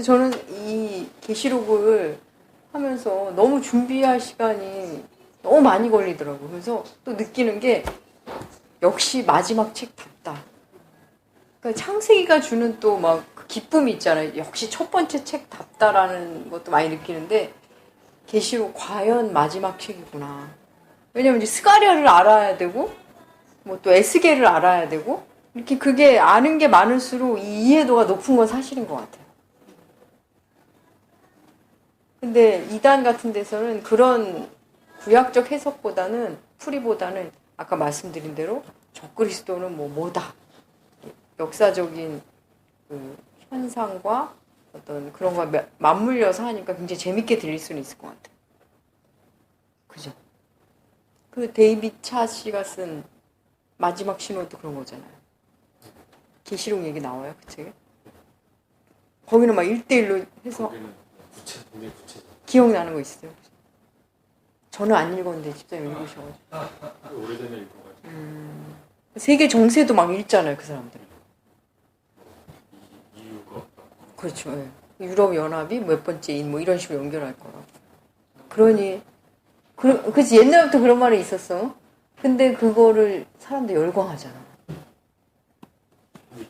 저는 이 계시록을 하면서 너무 준비할 시간이 너무 많이 걸리더라고요. 그래서 또 느끼는 게 역시 마지막 책답다. 그러니까 창세기가 주는 또 막 그 기쁨이 있잖아요. 역시 첫 번째 책답다라는 것도 많이 느끼는데 계시록 과연 마지막 책이구나. 왜냐면 이제 스가랴를 알아야 되고 뭐 또 에스겔을 알아야 되고 이렇게 그게 아는 게 많을수록 이 이해도가 높은 건 사실인 것 같아요. 근데 이단 같은 데서는 그런 구약적 해석보다는 풀이보다는 아까 말씀드린 대로 적그리스도는 뭐다 역사적인 그 현상과 어떤 그런 거 맞물려서 하니까 굉장히 재밌게 들릴 수는 있을 것 같아요. 그죠? 그 데이빗 차 씨가 쓴 마지막 신호도 그런 거잖아요. 계시록 얘기 나와요, 그 책에? 거기는 막 1대1로 해서 기억나는 거 있어요? 저는 안 읽었는데 집사님 읽으셔가지고. 오래전에 읽어가지고. 세계 정세도 막 읽잖아요, 그 사람들은. 이유가 그렇죠. 예. 유럽 연합이 몇 번째인 뭐 이런 식으로 연결할 거라고. 그러니 그치 옛날부터 그런 말이 있었어. 근데 그거를 사람들 열광하잖아.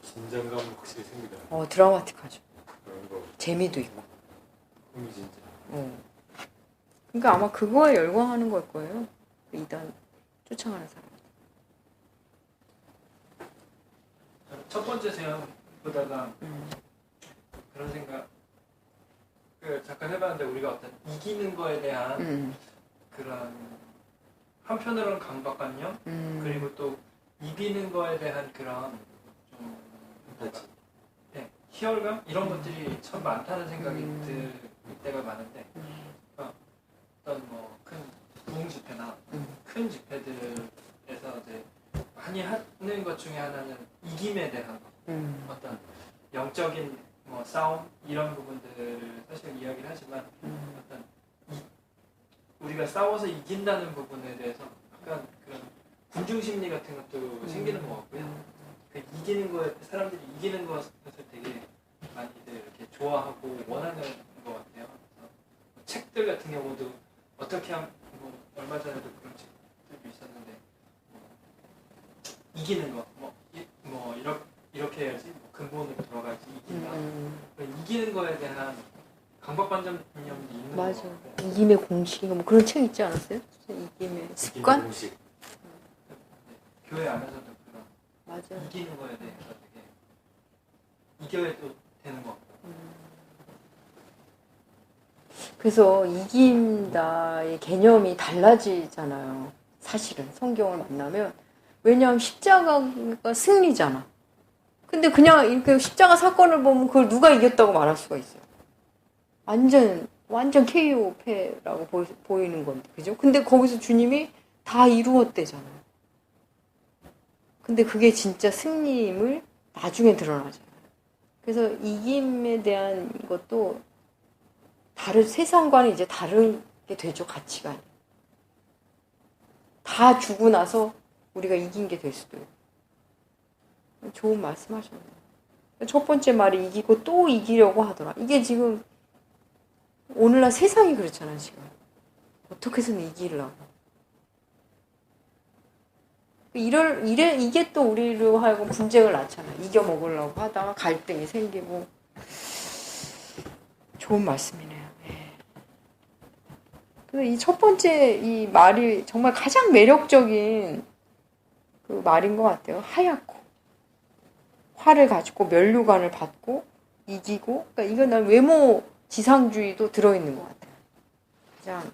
긴장감 확실히 생기다. 드라마틱하죠. 그런 거. 재미도 있고. 진짜. 그러니까 아마 그거에 열광하는 걸 거예요. 이단 쫓아가는 사람. 첫 번째 제안 보다가 그런 생각 잠깐 해봤는데 우리가 어떤 이기는 거에 대한 그런 한편으로는 강박관념 그리고 또 이기는 거에 대한 그런 좀 희열감 이런 것들이 참 많다는 생각이 들 때가 많은데 어떤 뭐 큰 부흥 집회나 큰 집회들에서 이제 많이 하는 것 중에 하나는 이김에 대한 어떤 영적인 뭐 싸움 이런 부분들을 사실 이야기를 하지만 어떤 우리가 싸워서 이긴다는 부분에 대해서 약간 그런 군중 심리 같은 것도 생기는 것 같고요. 그 이기는 거에 사람들이 이기는 것을 되게 많이들 이렇게 좋아하고 원하는 것 같아요. 뭐 책들 같은 경우도 어떻게 하면 뭐 얼마 전에도 그런 책들도 있었는데 이기는 거 뭐 이렇게 해야지 뭐 근본으로 돌아가야지 이긴다. 이기는 거에 대한 강박관념이 있는 거 맞아. 이김의 공식인가 뭐 그런 책 있지 않았어요? 이김의 습관? 공식. 교회 안에서도 그런 맞아. 이기는 거에 대해서 되게 이겨야도 되는 것 같고. 그래서 이긴다의 개념이 달라지잖아요. 사실은 성경을 만나면 왜냐하면 십자가가 승리잖아. 근데 그냥 이렇게 십자가 사건을 보면 그걸 누가 이겼다고 말할 수가 있어요. 완전 KO 패라고 보이는 건데, 그죠? 근데 거기서 주님이 다 이루었대잖아요. 근데 그게 진짜 승리임을 나중에 드러나잖아요. 그래서 이김에 대한 것도 세상과는 이제 다르게 되죠, 가치관이. 다 주고 나서 우리가 이긴 게 될 수도 있고. 좋은 말씀 하셨네요. 첫 번째 말이 이기고 또 이기려고 하더라. 이게 지금 오늘날 세상이 그렇잖아요, 지금. 어떻게 해서는 이기려고. 이게 또 우리로 하여금 분쟁을 낳잖아요. 이겨먹으려고 하다가 갈등이 생기고. 좋은 말씀이네요. 그래서 이 첫 번째 이 말이 정말 가장 매력적인 그 말인 것 같아요. 하얗고 화를 가지고 면류관을 받고 이기고. 그러니까 이건 난 외모 지상주의도 들어있는 것 같아요. 가장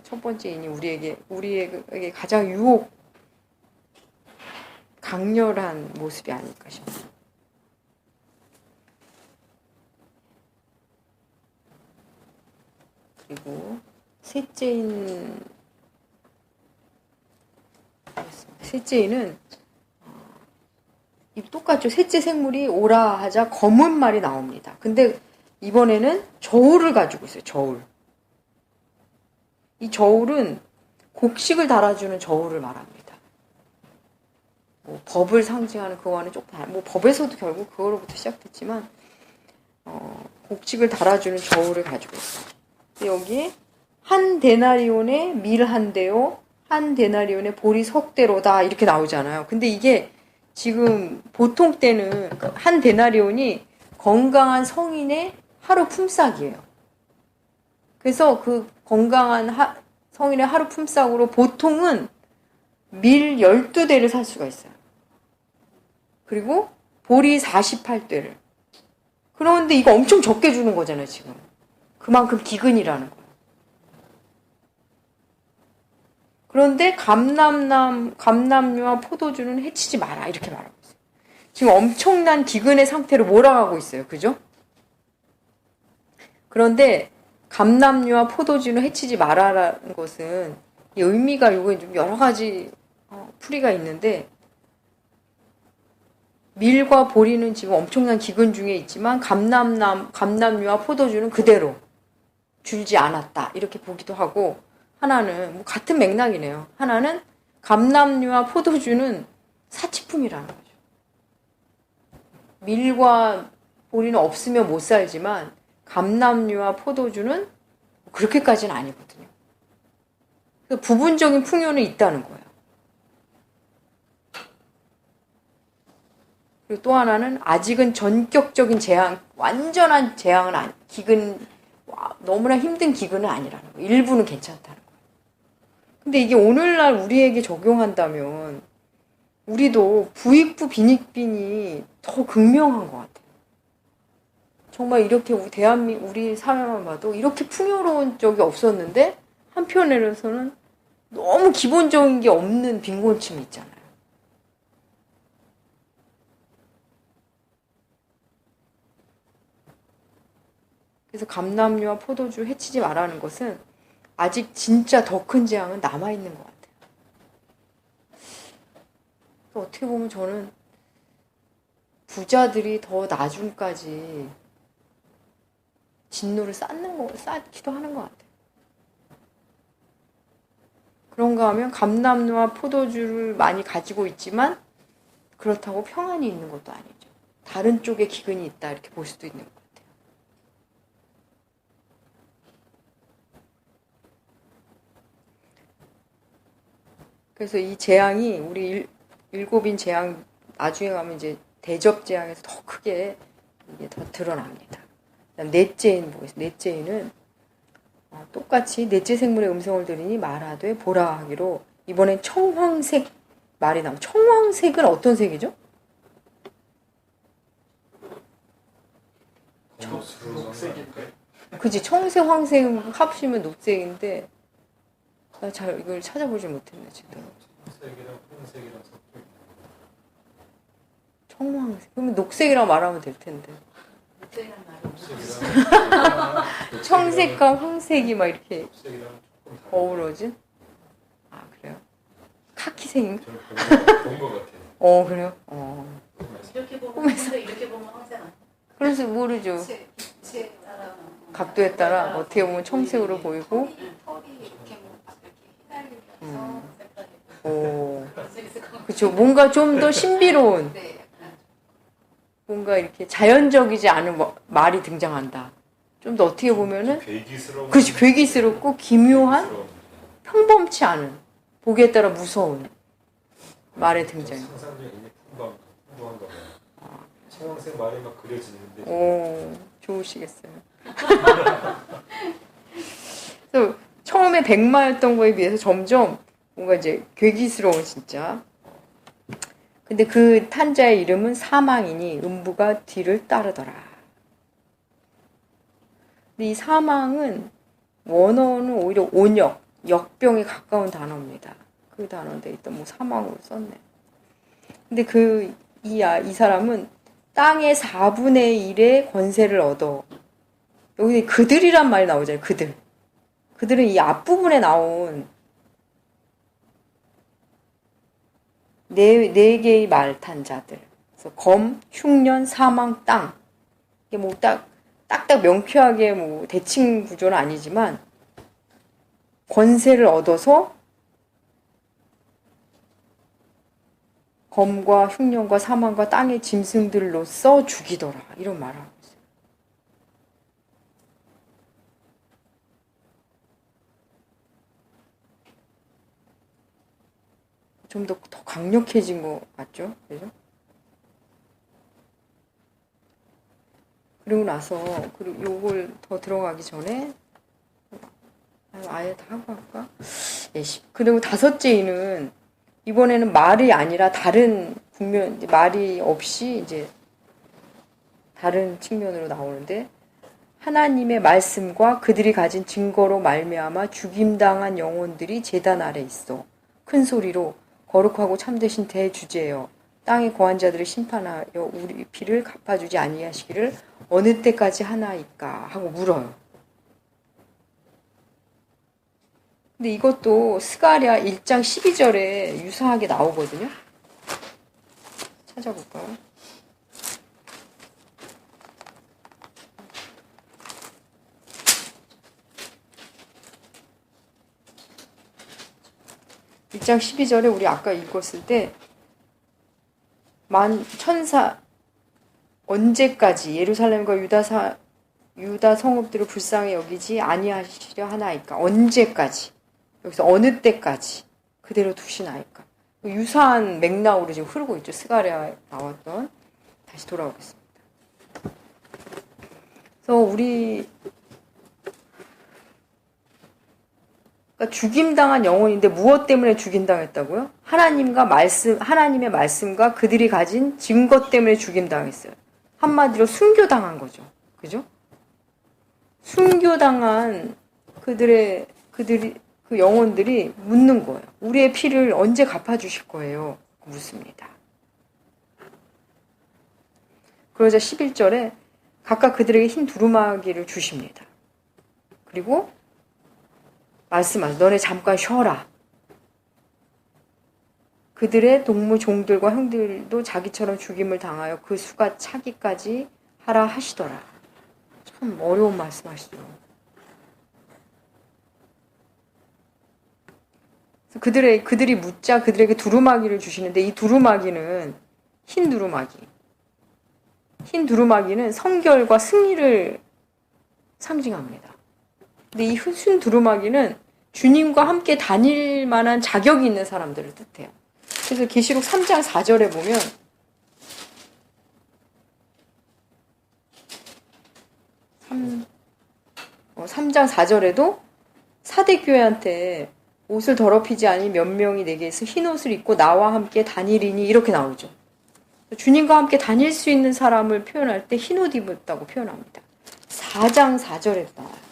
첫 번째이니 우리에게 가장 유혹 강렬한 모습이 아닐까 싶어요. 그리고 셋째인은 똑같죠. 셋째 생물이 오라 하자 검은 말이 나옵니다. 근데 이번에는 저울을 가지고 있어요. 저울. 이 저울은 곡식을 달아주는 저울을 말합니다. 뭐 법을 상징하는 그거와는 조금 다른, 뭐 법에서도 결국 그거로부터 시작됐지만 곡식을 달아주는 저울을 가지고 있어요. 여기 한 데나리온에 밀 한 대요, 한 데나리온에 보리 석 대로다 이렇게 나오잖아요. 근데 이게 지금 보통 때는 한 데나리온이 건강한 성인의 하루 품삯이에요. 그래서 그 건강한 성인의 하루 품삯으로 보통은 밀 12대를 살 수가 있어요. 그리고 보리 48대를. 그런데 이거 엄청 적게 주는 거잖아요, 지금. 그만큼 기근이라는 거예요. 그런데 감남류와 포도주는 해치지 마라 이렇게 말하고 있어요. 지금 엄청난 기근의 상태로 몰아가고 있어요. 그죠? 그런데 감남류와 포도주는 해치지 마라라는 것은 이 의미가 요게 좀 여러 가지 풀이가 있는데 밀과 보리는 지금 엄청난 기근 중에 있지만 감남류와 포도주는 그대로 줄지 않았다 이렇게 보기도 하고 하나는 뭐 같은 맥락이네요. 하나는 감남류와 포도주는 사치품이라는 거죠. 밀과 보리는 없으면 못 살지만 감남류와 포도주는 그렇게까지는 아니거든요. 부분적인 풍요는 있다는 거예요. 그리고 또 하나는 아직은 전격적인 재앙, 완전한 재앙은 기근, 너무나 힘든 기근은 아니라는 거예요. 일부는 괜찮다는 거예요. 근데 이게 오늘날 우리에게 적용한다면 우리도 부익부 빈익빈이 더 극명한 것 같아요. 정말 이렇게 우리 사회만 봐도 이렇게 풍요로운 적이 없었는데 한편으로서는 너무 기본적인 게 없는 빈곤층이 있잖아요. 그래서 감남류와 포도주 해치지 말라는 것은 아직 진짜 더 큰 재앙은 남아있는 것 같아요. 어떻게 보면 저는 부자들이 더 나중까지 진노를 쌓기도 하는 것 같아요. 그런가 하면 감남류와 포도주를 많이 가지고 있지만 그렇다고 평안이 있는 것도 아니죠. 다른 쪽에 기근이 있다 이렇게 볼 수도 있는 것 같아요. 그래서 이 재앙이 우리 일곱인 재앙 나중에 가면 이제 대접 재앙에서 더 크게 이게 더 드러납니다. 그다음 넷째인 보겠습니다. 넷째인은 똑같이 넷째 생물의 음성을 들으니 말하되 보라 하기로 이번엔 청황색 말이 나옵니다. 청황색은 어떤 색이죠? 녹색인데. 그치, 청색, 황색 합치면 녹색인데 나 잘 이걸 찾아보지 못했네 지금. 색이랑 흰색이랑 섞여. 청황색. 그러면 녹색이라고 말하면 될 텐데. 녹색이란 말이 녹색이랑 청색과 황색이 막 이렇게 녹색이랑 조금 다른. 어우러진? 아 그래요? 카키색인가? 저는 본것 같아요. 그래요? 이렇게 보면 근데 이렇게 보면 항상 그래서 모르죠. 빛에 따라 각도에 따라 어떻게 보면 청색으로 보이고. 털이 이렇게 뭐 이렇게 휘날리면서 색깔이 그렇죠. 뭔가 좀 더 신비로운, 네, 약간 뭔가 이렇게 자연적이지 않은 말이 등장한다. 좀 더 어떻게 보면은 괴기스러운. 그렇지, 괴기스럽고 기묘한, 괴기스러운. 평범치 않은, 보기에 따라 무서운 말의 등장. 상상력이 풍부한가 봐요. 청황색 말이 막 그려지는데. 좋으시겠어요. 그래서 처음에 백마였던 거에 비해서 점점 뭔가 이제 괴기스러운 진짜. 근데 그 탄자의 이름은 사망이니 음부가 뒤를 따르더라. 근데 이 사망은 원어는 오히려 온역, 역병에 가까운 단어입니다. 그 단어인데 일단 뭐 사망으로 썼네. 근데 이 사람은 땅의 4분의 1의 권세를 얻어. 여기 그들이란 말이 나오잖아요. 그들은 이 앞부분에 나온 네 개의 말탄자들. 그래서 검, 흉년, 사망, 땅. 이게 뭐 딱딱 명쾌하게 뭐 대칭 구조는 아니지만 권세를 얻어서 검과 흉년과 사망과 땅의 짐승들로써 죽이더라. 이런 말을 하고 있어요. 좀 더 강력해진 것 같죠? 그죠? 그리고 나서, 그리고 요걸 더 들어가기 전에, 아예 다 하고 할까? 예, 그리고 다섯째 이는, 이번에는 말이 아니라 다른 국면, 말이 없이 이제 다른 측면으로 나오는데, 하나님의 말씀과 그들이 가진 증거로 말미암아 죽임당한 영혼들이 제단 아래 있어 큰 소리로 거룩하고 참되신 대주제여 땅의 거한 자들을 심판하여 우리 피를 갚아주지 아니하시기를 어느 때까지 하나이까 하고 물어요. 근데 이것도 스가랴 1장 12절에 유사하게 나오거든요. 찾아볼까요? 일 장 12절에 우리 아까 읽었을 때 천사 언제까지 예루살렘과 유다 성읍들을 불쌍히 여기지 아니하시려 하나이까 언제까지 여기서 어느 때까지 그대로 두시나이까 유사한 맥락으로 지금 흐르고 있죠. 스가랴에 나왔던 다시 돌아오겠습니다. 그래서 우리 그러니까 죽임당한 영혼인데 무엇 때문에 죽임당했다고요? 하나님의 말씀과 그들이 가진 증거 때문에 죽임당했어요. 한마디로 순교당한 거죠. 그죠? 순교당한 그 영혼들이 묻는 거예요. 우리의 피를 언제 갚아주실 거예요? 묻습니다. 그러자 11절에 각각 그들에게 흰 두루마기를 주십니다. 그리고 말씀하세요. 너네 잠깐 쉬어라. 그들의 동무 종들과 형들도 자기처럼 죽임을 당하여 그 수가 차기까지 하라 하시더라. 참 어려운 말씀하시죠. 그들이 묻자 그들에게 두루마기를 주시는데 이 두루마기는 흰 두루마기. 흰 두루마기는 성결과 승리를 상징합니다. 근데 이 흰 두루마기는 주님과 함께 다닐 만한 자격이 있는 사람들을 뜻해요. 그래서 계시록 3장 4절에 보면 3장 4절에도 사대교회한테 옷을 더럽히지 아니 몇 명이 내게서 흰 옷을 입고 나와 함께 다니리니 이렇게 나오죠. 주님과 함께 다닐 수 있는 사람을 표현할 때 흰 옷 입었다고 표현합니다. 4장 4절에 나와요.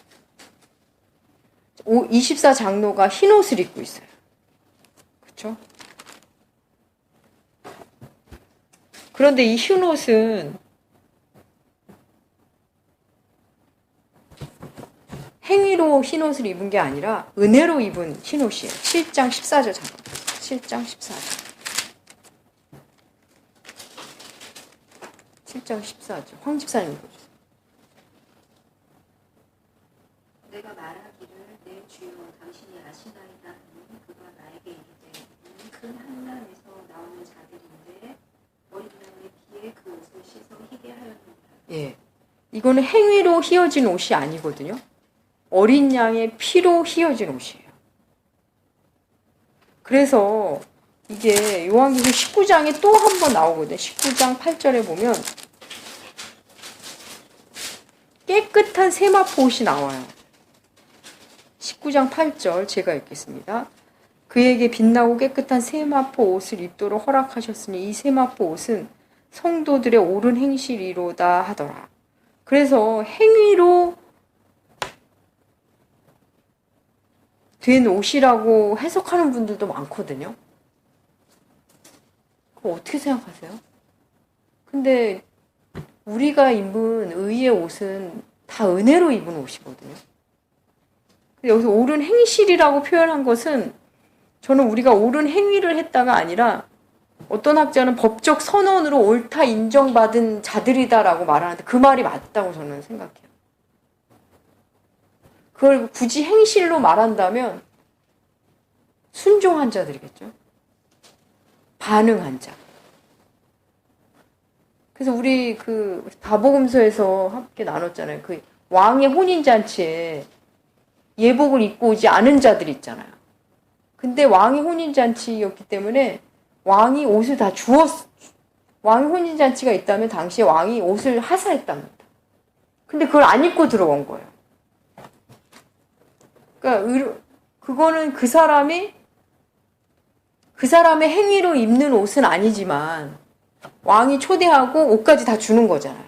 24장로가 흰 옷을 입고 있어요. 그렇죠? 그런데 이 흰 옷은 행위로 흰 옷을 입은 게 아니라 은혜로 입은 흰 옷이에요. 7장 14절 잠깐만. 7장 14절. 7장 14절. 황 집사님 읽어주세요. 내가 말하기를 내 주여 당신이 아시나이다 하니 그가 나에게 이르되 큰 한란에서 나오는 자들인데 어린 양의 피에 그 옷을 씻어 희게 하였노라. 예, 이거는 행위로 휘어진 옷이 아니거든요. 어린 양의 피로 휘어진 옷이에요. 그래서 이게 요한계시록 19장에 또 한 번 나오거든요. 19장 8절에 보면 깨끗한 세마포 옷이 나와요. 19장 8절 제가 읽겠습니다. 그에게 빛나고 깨끗한 세마포 옷을 입도록 허락하셨으니 이 세마포 옷은 성도들의 옳은 행실이로다 하더라. 그래서 행위로 된 옷이라고 해석하는 분들도 많거든요. 그거 어떻게 생각하세요? 근데 우리가 입은 의의 옷은 다 은혜로 입은 옷이거든요. 여기서 옳은 행실이라고 표현한 것은 저는 우리가 옳은 행위를 했다가 아니라 어떤 학자는 법적 선언으로 옳다 인정받은 자들이다라고 말하는데 그 말이 맞다고 저는 생각해요. 그걸 굳이 행실로 말한다면 순종한 자들이겠죠. 반응한 자. 그래서 우리 그 다복음서에서 함께 나눴잖아요. 그 왕의 혼인잔치에 예복을 입고 오지 않은 자들이 있잖아요. 근데 왕이 혼인잔치였기 때문에 왕이 옷을 다 주었어. 왕이 혼인잔치가 있다면 당시에 왕이 옷을 하사했답니다. 근데 그걸 안 입고 들어온 거예요. 그러니까 그거는 그 사람의 행위로 입는 옷은 아니지만 왕이 초대하고 옷까지 다 주는 거잖아요.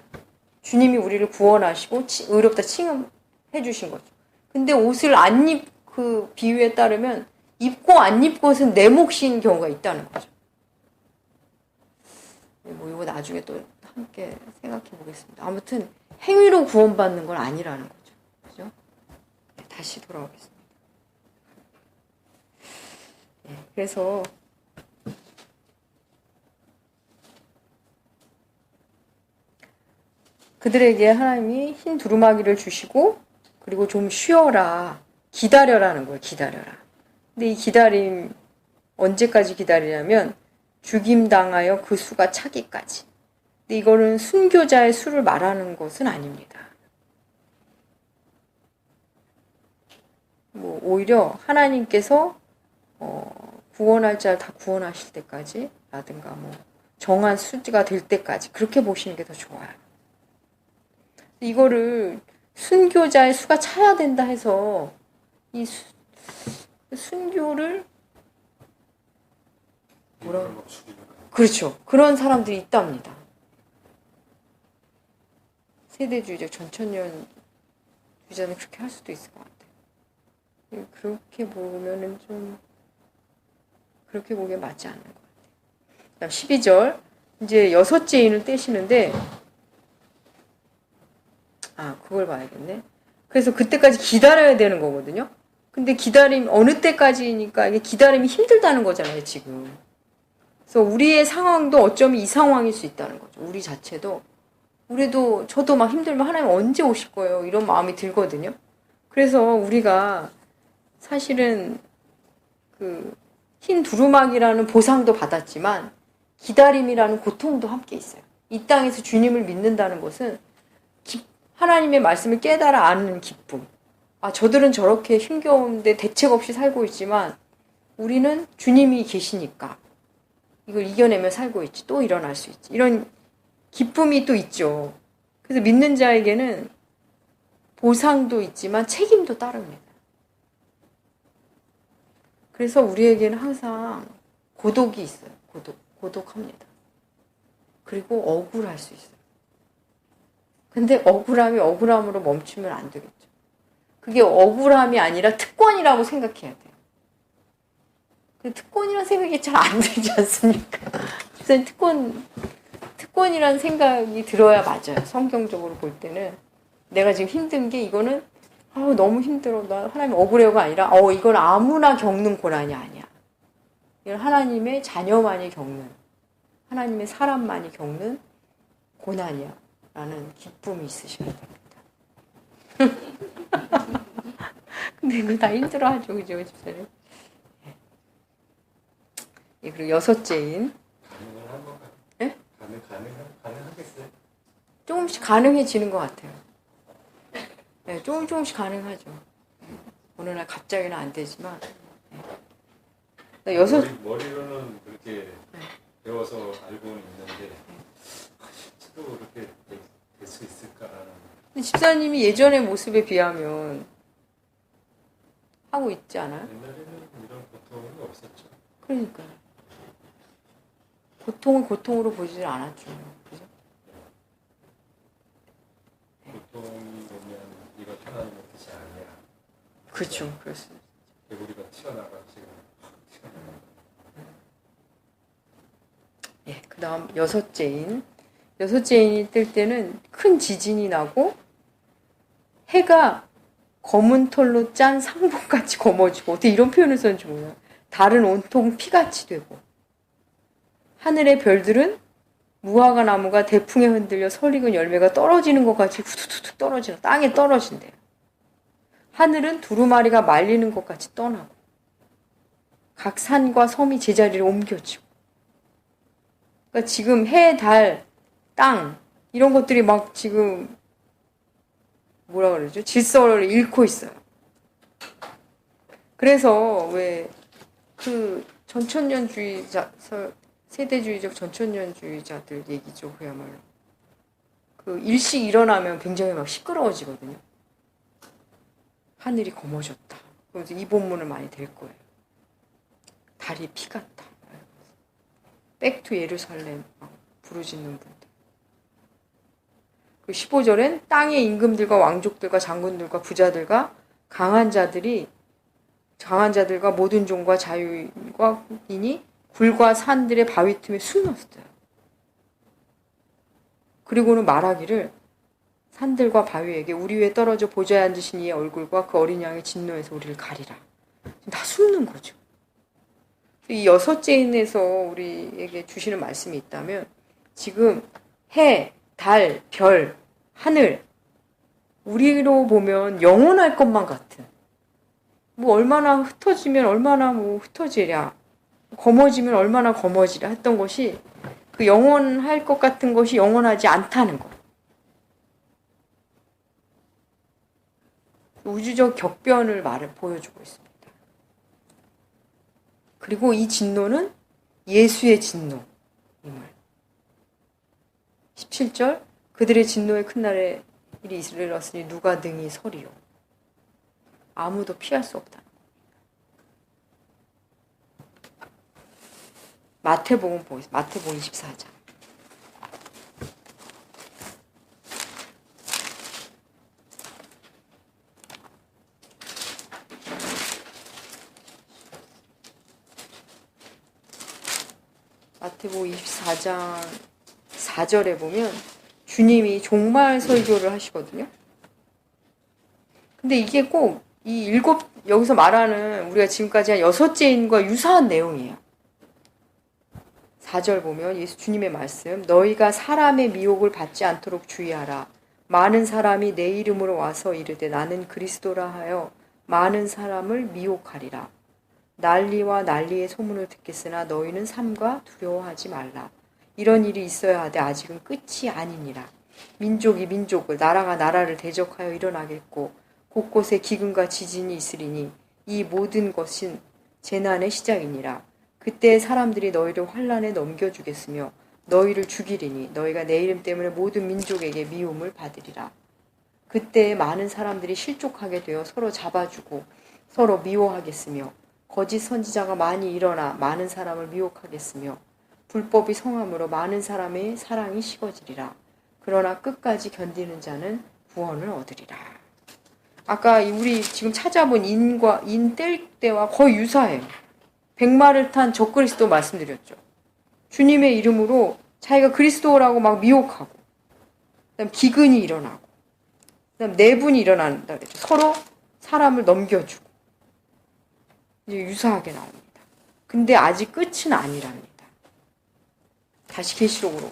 주님이 우리를 구원하시고 의롭다 칭함해 주신 거죠. 근데 옷을 그 비유에 따르면 입고 안 입고는 내 몫인 경우가 있다는 거죠. 뭐 이거 나중에 또 함께 생각해 보겠습니다. 아무튼 행위로 구원받는 건 아니라는 거죠. 그죠? 다시 돌아오겠습니다. 그래서 그들에게 하나님이 흰 두루마기를 주시고 그리고 좀 쉬어라, 기다려라는 거예요. 기다려라. 근데 이 기다림 언제까지 기다리냐면 죽임당하여 그 수가 차기까지. 근데 이거는 순교자의 수를 말하는 것은 아닙니다. 뭐 오히려 하나님께서 구원할 자를 다 구원하실 때까지 라든가 뭐 정한 수가 될 때까지 그렇게 보시는 게 더 좋아요. 이거를 순교자의 수가 차야 된다 해서 이 순교를 뭐라고? 그렇죠. 그런 사람들이 있답니다. 세대주의적 전천년주의자는 그렇게 할 수도 있을 것 같아요. 그렇게 보면은 좀 그렇게 보기엔 맞지 않는 것 같아요. 12절 이제 여섯째 인을 떼시는데 그걸 봐야겠네. 그래서 그때까지 기다려야 되는 거거든요. 근데 기다림 어느 때까지니까 이게 기다림이 힘들다는 거잖아요, 지금. 그래서 우리의 상황도 어쩌면 이 상황일 수 있다는 거죠. 우리 자체도 저도 막 힘들면 하나님 언제 오실 거예요? 이런 마음이 들거든요. 그래서 우리가 사실은 그 흰 두루마기라는 보상도 받았지만 기다림이라는 고통도 함께 있어요. 이 땅에서 주님을 믿는다는 것은 하나님의 말씀을 깨달아 아는 기쁨. 저들은 저렇게 힘겨운데 대책 없이 살고 있지만 우리는 주님이 계시니까 이걸 이겨내며 살고 있지. 또 일어날 수 있지. 이런 기쁨이 또 있죠. 그래서 믿는 자에게는 보상도 있지만 책임도 따릅니다. 그래서 우리에게는 항상 고독이 있어요. 고독합니다. 그리고 억울할 수 있어요. 근데 억울함이 억울함으로 멈추면 안 되겠죠. 그게 억울함이 아니라 특권이라고 생각해야 돼요. 특권이라는 생각이 잘 안 들지 않습니까? 그래서 특권이라는 생각이 들어야 맞아요. 성경적으로 볼 때는 내가 지금 힘든 게 이거는 너무 힘들어. 나 하나님 억울해요가 아니라 이건 아무나 겪는 고난이 아니야. 이건 하나님의 자녀만이 겪는, 하나님의 사람만이 겪는 고난이야. 라는 기쁨이 있으셔야 됩니다. 근데 이거 다 힘들어하죠, 그죠, 집사님? 그리고 여섯째인 가능한 건가요? 예? 가능하겠어요? 조금씩 가능해지는 것 같아요. 네, 조금씩 가능하죠. 어느 날 갑자기는 안 되지만. 머리로는 그렇게 배워서 알고는 있는데 실제로 그렇게 될 수 있을까라는. 근데 집사님이 예전의 모습에 비하면 하고 있지 않아요? 옛날에는 이런 고통이 없었죠. 그러니까요. 고통을 고통으로 보지 않았죠. 그죠? 고통이 오면 이거 하나님의 뜻이 아니야. 그렇죠. 그렇습니다. 개구리가 튀어나가 지금 튀어나가. 그 다음 여섯째인이 뜰 때는 큰 지진이 나고 해가 검은 털로 짠 상복같이 검어지고 어떻게 이런 표현을 썼는지 몰라요. 달은 온통 피같이 되고 하늘의 별들은 무화과 나무가 대풍에 흔들려 설익은 열매가 떨어지는 것 같이 후두둑 떨어지는 땅에 떨어진대요. 하늘은 두루마리가 말리는 것 같이 떠나고 각 산과 섬이 제자리를 옮겨지고 그러니까 지금 해, 달, 땅 이런 것들이 막 지금 뭐라 그러죠? 질서를 잃고 있어요. 그래서 왜 그 전천년주의자, 세대주의적 전천년주의자들 얘기죠, 그야말로. 그 일식 일어나면 굉장히 막 시끄러워지거든요. 하늘이 검어졌다. 그래서 이 본문을 많이 될 거예요. 달이 피 같다. 백투 예루살렘 막 부르짖는 분들. 그 15절엔 땅의 임금들과 왕족들과 장군들과 부자들과 강한 자들과 모든 종과 자유인과 인이 굴과 산들의 바위 틈에 숨었어요. 그리고는 말하기를 산들과 바위에게 우리 위에 떨어져 보좌에 앉으신 이의 얼굴과 그 어린 양의 진노에서 우리를 가리라. 다 숨는 거죠. 이 여섯째 인에서 우리에게 주시는 말씀이 있다면 지금 해, 달, 별, 하늘 우리로 보면 영원할 것만 같은 뭐 얼마나 흩어지면 얼마나 뭐 흩어지랴 검어지면 얼마나 검어지랴 했던 것이 그 영원할 것 같은 것이 영원하지 않다는 것. 우주적 격변을 보여주고 있습니다. 그리고 이 진노는 예수의 진노임을. 17절 그들의 진노의 큰 날에 일이 이르렀으니 누가 능히 서리요. 아무도 피할 수 없다. 마태복음 보겠습니다. 마태복음 24장. 마태복음 24장 4절에 보면 주님이 종말 설교를 하시거든요. 근데 이게 꼭 이 여기서 말하는 우리가 지금까지 한 여섯째 인과 유사한 내용이에요. 4절 보면 예수 주님의 말씀 너희가 사람의 미혹을 받지 않도록 주의하라. 많은 사람이 내 이름으로 와서 이르되 나는 그리스도라 하여 많은 사람을 미혹하리라. 난리와 난리의 소문을 듣겠으나 너희는 삼가 두려워하지 말라. 이런 일이 있어야 하되 아직은 끝이 아니니라. 민족이 민족을 나라가 나라를 대적하여 일어나겠고 곳곳에 기근과 지진이 있으리니 이 모든 것은 재난의 시작이니라. 그때 사람들이 너희를 환난에 넘겨주겠으며 너희를 죽이리니 너희가 내 이름 때문에 모든 민족에게 미움을 받으리라. 그때 많은 사람들이 실족하게 되어 서로 잡아주고 서로 미워하겠으며 거짓 선지자가 많이 일어나 많은 사람을 미혹하겠으며 불법이 성함으로 많은 사람의 사랑이 식어지리라. 그러나 끝까지 견디는 자는 구원을 얻으리라. 아까 우리 지금 찾아본 인 뗄 때와 거의 유사해요. 백마를 탄 적그리스도 말씀드렸죠. 주님의 이름으로 자기가 그리스도라고 막 미혹하고 그다음 기근이 일어나고 그다음 내분이 일어난다 그랬죠. 서로 사람을 넘겨주고 이제 유사하게 나옵니다. 근데 아직 끝은 아니랍니다. 다시 계시록으로.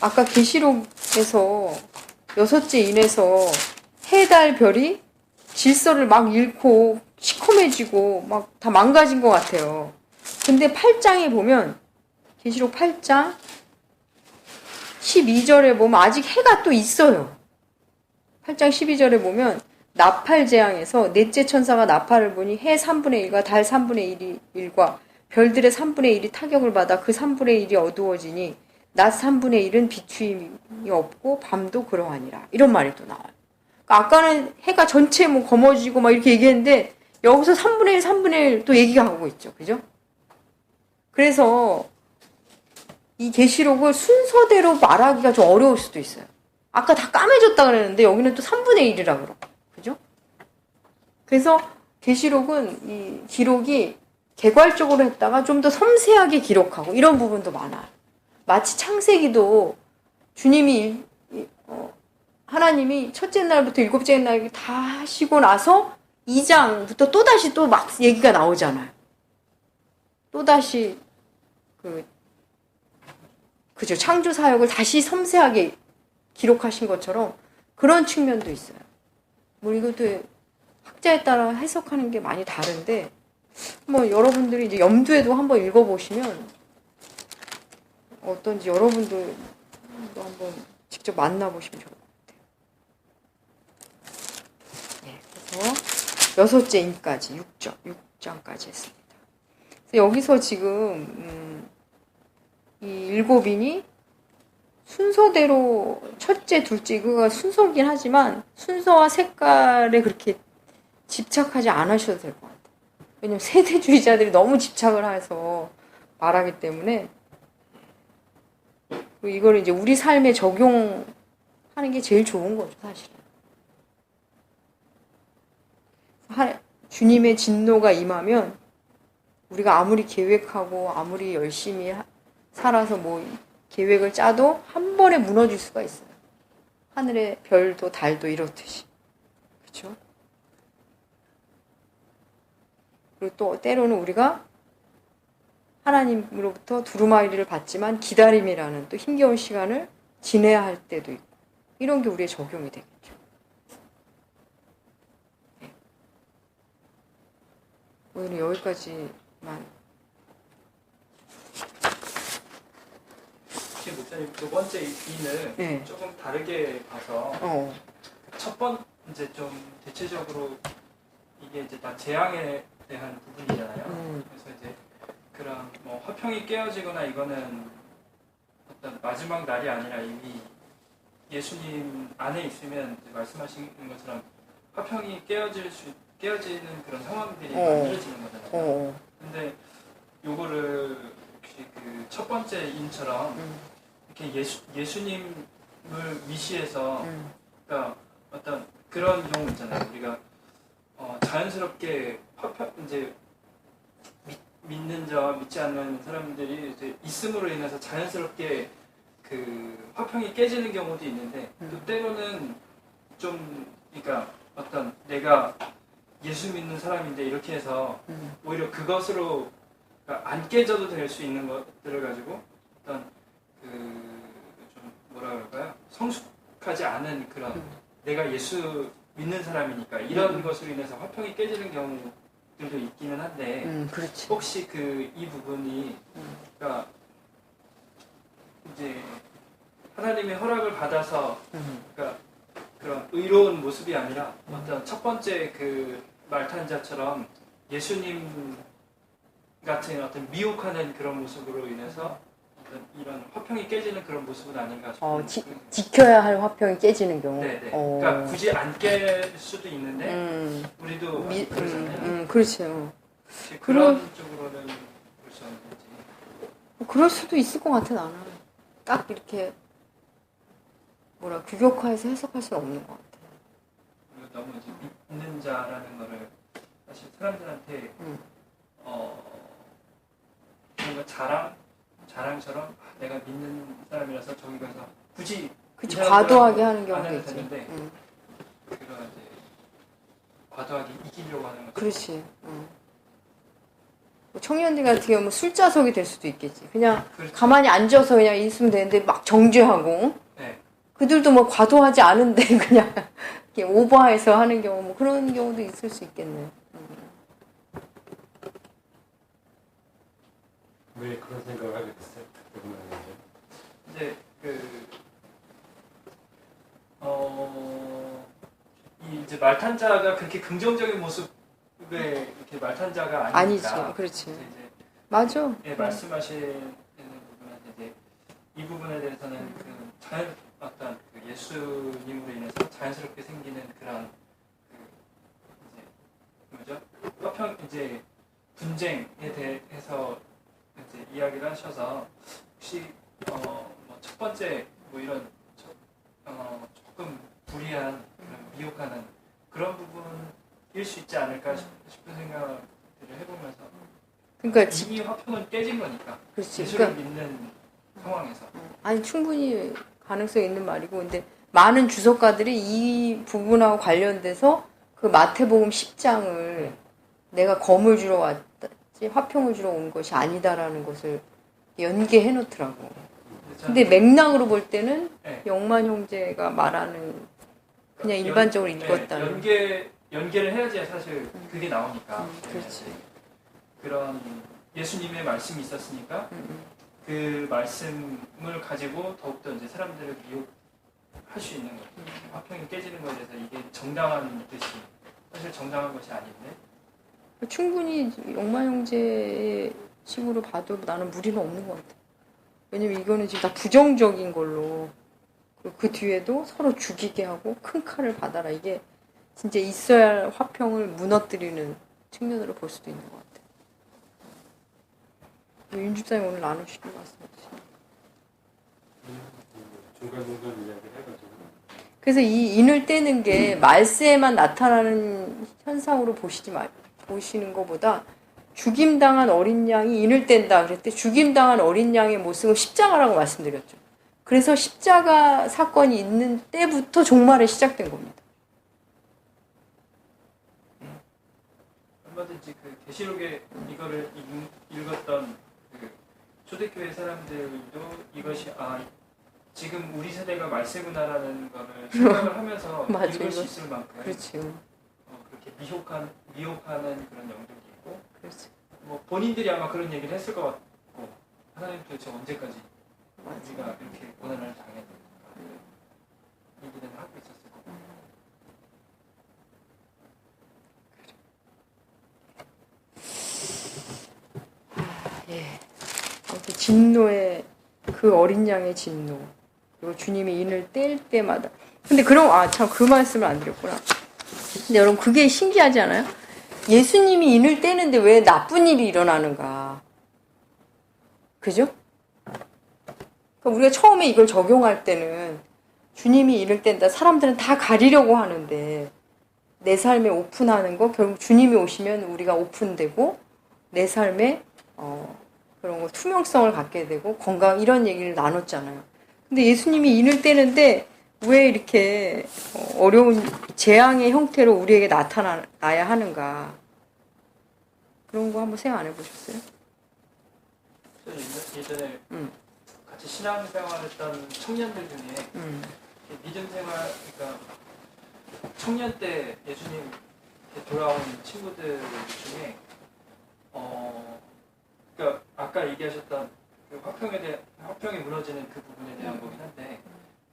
아까 계시록에서 여섯째 인에서 해, 달, 별이 질서를 막 잃고 시커매지고 막 다 망가진 것 같아요. 근데 8장에 보면 계시록 8장 12절에 보면 아직 해가 또 있어요. 8장 12절에 보면 나팔 재앙에서 넷째 천사가 나팔을 부니 해 3분의 1과 달 3분의 1과 별들의 3분의 1이 타격을 받아 그 3분의 1이 어두워지니 낮 3분의 1은 비추임이 없고 밤도 그러하니라. 이런 말이 또 나와요. 그러니까 아까는 해가 전체 뭐 검어지고 막 이렇게 얘기했는데 여기서 3분의 1, 3분의 1 또 얘기가 하고 있죠. 그죠? 그래서 이 계시록을 순서대로 말하기가 좀 어려울 수도 있어요. 아까 다 까매졌다 그랬는데 여기는 또 3분의 1이라 그러고. 그죠? 그래서 계시록은 이 기록이 개괄적으로 했다가 좀 더 섬세하게 기록하고 이런 부분도 많아요. 마치 창세기도 주님이 하나님이 첫째 날부터 일곱째 날 다 하시고 나서 2장부터 또다시 또 막 얘기가 나오잖아요. 또다시 그죠. 창조 사역을 다시 섬세하게 기록하신 것처럼 그런 측면도 있어요. 뭐 이것도 학자에 따라 해석하는 게 많이 다른데 뭐 여러분들이 이제 염두에도 한번 읽어보시면 어떤지 여러분도 한번 직접 만나보시면 좋을 것 같아요. 네, 그래서 여섯째 인까지 6장까지 했습니다. 그래서 여기서 지금 이 일곱인이 순서대로 첫째, 둘째 이거가 순서긴 하지만 순서와 색깔에 그렇게 집착하지 않으셔도 될 것 같아요. 왜냐면 세대주의자들이 너무 집착을 해서 말하기 때문에 이걸 이제 우리 삶에 적용하는 게 제일 좋은 거죠, 사실은. 주님의 진노가 임하면 우리가 아무리 계획하고 아무리 열심히 살아서 뭐 계획을 짜도 한 번에 무너질 수가 있어요. 하늘의 별도 달도 이렇듯이. 그렇죠? 그리고 또 때로는 우리가 하나님으로부터 두루마리를 받지만 기다림이라는 또 힘겨운 시간을 지내야 할 때도 있고 이런 게 우리의 적용이 되겠죠. 네. 오늘은 여기까지만. 목사님 두 번째 인을 네. 조금 다르게 봐서 첫 번째 좀 대체적으로 이게 이제 다 재앙에 대한 부분이잖아요. 그래서 이제 그런 뭐 화평이 깨어지거나 이거는 어떤 마지막 날이 아니라 이미 예수님 안에 있으면 이제 말씀하신 것처럼 화평이 깨어지는 그런 상황들이 만들어지는 거잖아요. 근데 요거를 혹시 그 첫 번째 인처럼 이렇게 예수님을 위시해서 그러니까 어떤 그런 경우 있잖아요. 우리가 자연스럽게 이제 믿는 자와 믿지 않는 사람들이 이제 있음으로 인해서 자연스럽게 그 화평이 깨지는 경우도 있는데 또 때로는 좀 그러니까 어떤 내가 예수 믿는 사람인데 이렇게 해서 오히려 그것으로 그러니까 안 깨져도 될 수 있는 것들을 가지고 어떤 그 좀 뭐라 그럴까요? 성숙하지 않은 그런 내가 예수 믿는 사람이니까 이런 것으로 인해서 화평이 깨지는 경우들도 있기는 한데 그렇지. 혹시 이 부분이 그러니까 이제 하나님의 허락을 받아서 그러니까 그런 의로운 모습이 아니라 어떤 첫 번째 그 말탄자처럼 예수님 같은 어떤 미혹하는 그런 모습으로 인해서 어떤 이런 화평이 깨지는 그런 모습은 아닌가 싶어요. 지켜야 할 화평이 깨지는 경우. 네네. 그러니까 굳이 안 깰 수도 있는데 우리도 그러잖아요. 그렇죠. 그런 쪽으로는 볼 수 없는지. 그럴 수도 있을 것 같아 나는. 딱 이렇게 규격화해서 해석할 수는 없는 것 같아. 그리고 너무 이제 믿는 자라는 거를 사실 사람들한테 뭔가 자랑처럼 내가 믿는 사람이라서 저기 가서 굳이 과도하게 하는 경우도 있지. 그런 이제 과도하게 이기려고 하는 거. 그렇지. 청년들 같은 경우는 술자석이 될 수도 있겠지. 그냥 그렇죠. 가만히 앉아서 그냥 있으면 되는데 막 정죄하고. 네. 그들도 뭐 과도하지 않은데 그냥 이렇게 오버해서 하는 경우 뭐 그런 경우도 있을 수 있겠네. 왜 그런 생각을 하게 됐어요? 이제 이 이제 말탄자가 그렇게 긍정적인 모습의 이렇게 말탄자가 아니니까. 아니지, 그렇지. 이제 맞아. 예, 말씀하시는 부분은 이제 이 부분에 대해서는 어떤 예수님으로 인해서 자연스럽게 생기는 그런 이제 화평 이제 분쟁에 대해서 이제 이야기를 하셔서 혹시 뭐 첫 번째 뭐 이런 조금 불리한 그런 미혹하는 그런 부분일 수 있지 않을까 싶은 생각을 해보면서 그러니까 이미 화평은 깨진 거니까 그렇지. 예수를 믿는 상황에서 아니 충분히 가능성 있는 말이고 근데 많은 주석가들이 이 부분하고 관련돼서 그 마태복음 10장을 내가 검을 주러 왔지 화평을 주러 온 것이 아니다라는 것을 연계해 놓더라고. 근데 맥락으로 볼 때는 네. 영만 형제가 말하는 그냥 일반적으로 읽었다는. 연계를 해야지 사실 그게 나오니까. 그렇지. 그런 예수님의 말씀이 있었으니까 그 말씀을 가지고 더욱더 이제 사람들을 미혹할 수 있는 거예요. 화평이 깨지는 거에 대해서 이게 정당한 뜻이 사실 정당한 것이 아닌데 충분히 영마 형제 식으로 봐도 나는 무리는 없는 것 같아. 왜냐면 이거는 지금 다 부정적인 걸로 그 뒤에도 서로 죽이게 하고 큰 칼을 받아라. 이게 진짜 있어야 할 화평을 무너뜨리는 측면으로 볼 수도 있는 것 같아. 윤 집사님 오늘 나누시는 말씀 없으시나요? 중간중간 이야기를 해가지고 그래서 이 인을 떼는 게 말세에만 나타나는 현상으로 보시는 것보다 죽임당한 어린 양이 인을 뗀다 그럴 때 죽임당한 어린 양의 모습은 십자가라고 말씀드렸죠. 그래서 십자가 사건이 있는 때부터 종말이 시작된 겁니다. 얼마든지 그 계시록에 이거를 읽었던 그 초대교회 사람들도 이것이 지금 우리 세대가 말세구나라는 거를 생각을 하면서 맞아, 읽을 수 이거. 있을 만큼 그렇지. 그렇게 미혹하는 그런 영역이 있고 그렇지. 뭐 본인들이 아마 그런 얘기를 했을 것 같고 하나님 도대체 언제까지 우리가 이렇게 고난을 당해야 되는가 얘기는 하고 있었을 거고 예. 아무튼 진노의 그 어린 양의 진노. 그리고 주님이 인을 뗄 때마다. 근데 참 그 말씀을 안 드렸구나. 근데 여러분 그게 신기하지 않아요? 예수님이 인을 떼는데 왜 나쁜 일이 일어나는가? 그죠? 그러니까 우리가 처음에 이걸 적용할 때는 주님이 인을 뗀다. 사람들은 다 가리려고 하는데 내 삶에 오픈하는 거 결국 주님이 오시면 우리가 오픈되고 내 삶에 그런 거 투명성을 갖게 되고 건강 이런 얘기를 나눴잖아요. 근데 예수님이 인을 떼는데 왜 이렇게 어려운 재앙의 형태로 우리에게 나타나야 하는가? 그런 거 한번 생각 안 해보셨어요? 예전에 같이 신앙생활했던 청년들 중에 믿음 생활, 그러니까 청년 때 예수님 돌아온 친구들 중에 그러니까 아까 얘기하셨던 그 화평이 무너지는 그 부분에 대한 거긴 한데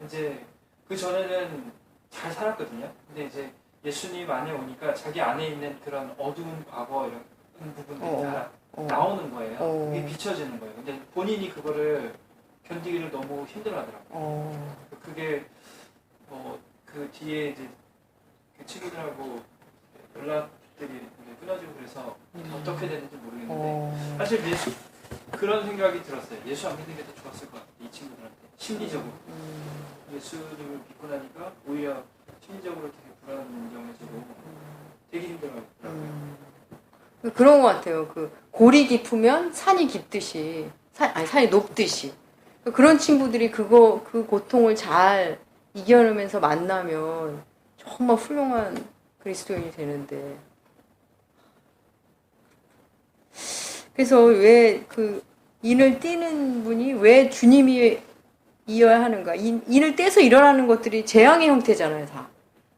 이제 그 전에는 잘 살았거든요. 근데 이제 예수님 안에 오니까 자기 안에 있는 그런 어두운 과거 이런 부분들이 다 나오는 거예요. 그게 비춰지는 거예요. 근데 본인이 그거를 견디기를 너무 힘들어하더라고요. 그게 그 뒤에 이제 그 친구들하고 연락들이 끊어지고 그래서 어떻게 됐는지 모르겠는데 사실 그런 생각이 들었어요. 예수 안 믿는 게 더 좋았을 것 같아요. 이 친구들한테 심리적으로 예수님을 믿고 나니까 오히려 심리적으로 되게 불안정해지고 되게 힘들어하더라고요. 그런 것 같아요. 그 골이 깊으면 산이 깊듯이 산이 높듯이 그런 친구들이 그 고통을 잘 이겨내면서 만나면 정말 훌륭한 그리스도인이 되는데 그래서 왜 그 인을 떼는 분이 왜 주님이 이어야 하는가? 인을 떼서 일어나는 것들이 재앙의 형태잖아요, 다.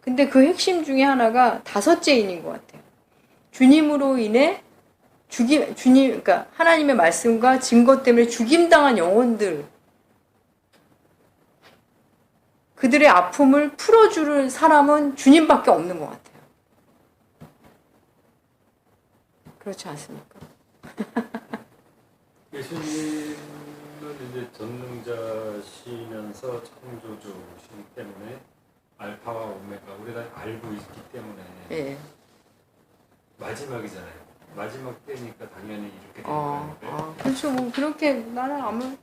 근데 그 핵심 중에 하나가 5째 인인 것 같아요. 주님으로 인해 그러니까 하나님의 말씀과 증거 때문에 죽임당한 영혼들, 그들의 아픔을 풀어주는 사람은 주님밖에 없는 것 같아요. 그렇지 않습니까? 예수님은 이제 전능자시면서 창조주시기 때문에 알파와 오메가 우리가 알고 있기 때문에 예. 마지막이잖아요. 마지막 때니까 당연히 이렇게 되는 거예요. 그렇죠. 뭐 그렇게 나는 아무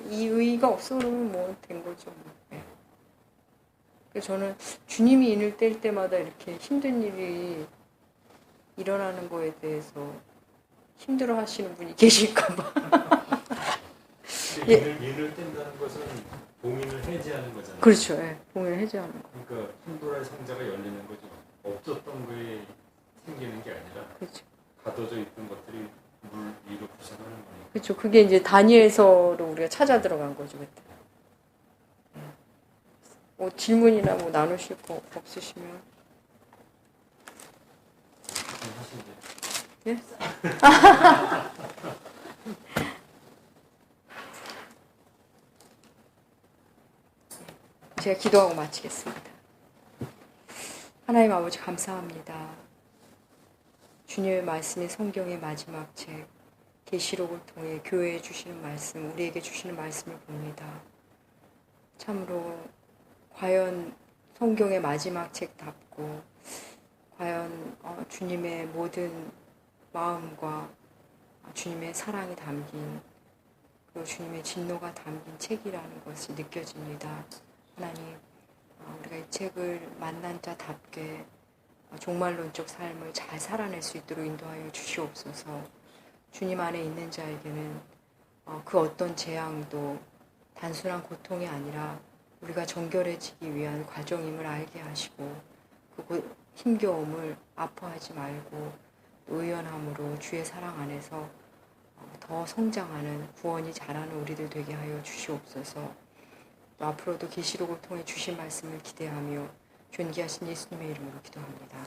이의가 없어 그러면 뭐 된 거죠. 예. 그래서 저는 주님이 인을 뗄 때마다 이렇게 힘든 일이 일어나는 거에 대해서 힘들어 하시는 분이 계실까봐. 인을 뗀다는 것은 봉인을 해제하는 거잖아요. 그렇죠. 예. 봉인을 해제하는 거. 그러니까 판도라의 상자가 열리는 거죠. 없었던 거에 생기는 게 아니라 그렇죠. 가둬져 있던 것들이 물 위로 부상하는 거니까. 그렇죠. 그게 이제 다니엘서로 우리가 찾아 들어간 거죠, 그때. 뭐 질문이나 뭐 나누실 거 없으시면. 하시죠. 예? 제가 기도하고 마치겠습니다. 하나님 아버지 감사합니다. 주님의 말씀이 성경의 마지막 책 계시록을 통해 교회에 주시는 말씀, 우리에게 주시는 말씀을 봅니다. 참으로 과연 성경의 마지막 책답고 과연 주님의 모든 마음과 주님의 사랑이 담긴 그리고 주님의 진노가 담긴 책이라는 것이 느껴집니다. 하나님, 우리가 이 책을 만난 자답게 종말론적 삶을 잘 살아낼 수 있도록 인도하여 주시옵소서. 주님 안에 있는 자에게는 그 어떤 재앙도 단순한 고통이 아니라 우리가 정결해지기 위한 과정임을 알게 하시고 그 힘겨움을 아파하지 말고 의연함으로 주의 사랑 안에서 더 성장하는 구원이 자라는 우리들 되게 하여 주시옵소서. 또 앞으로도 계시록을 통해 주신 말씀을 기대하며 존귀하신 예수님의 이름으로 기도합니다.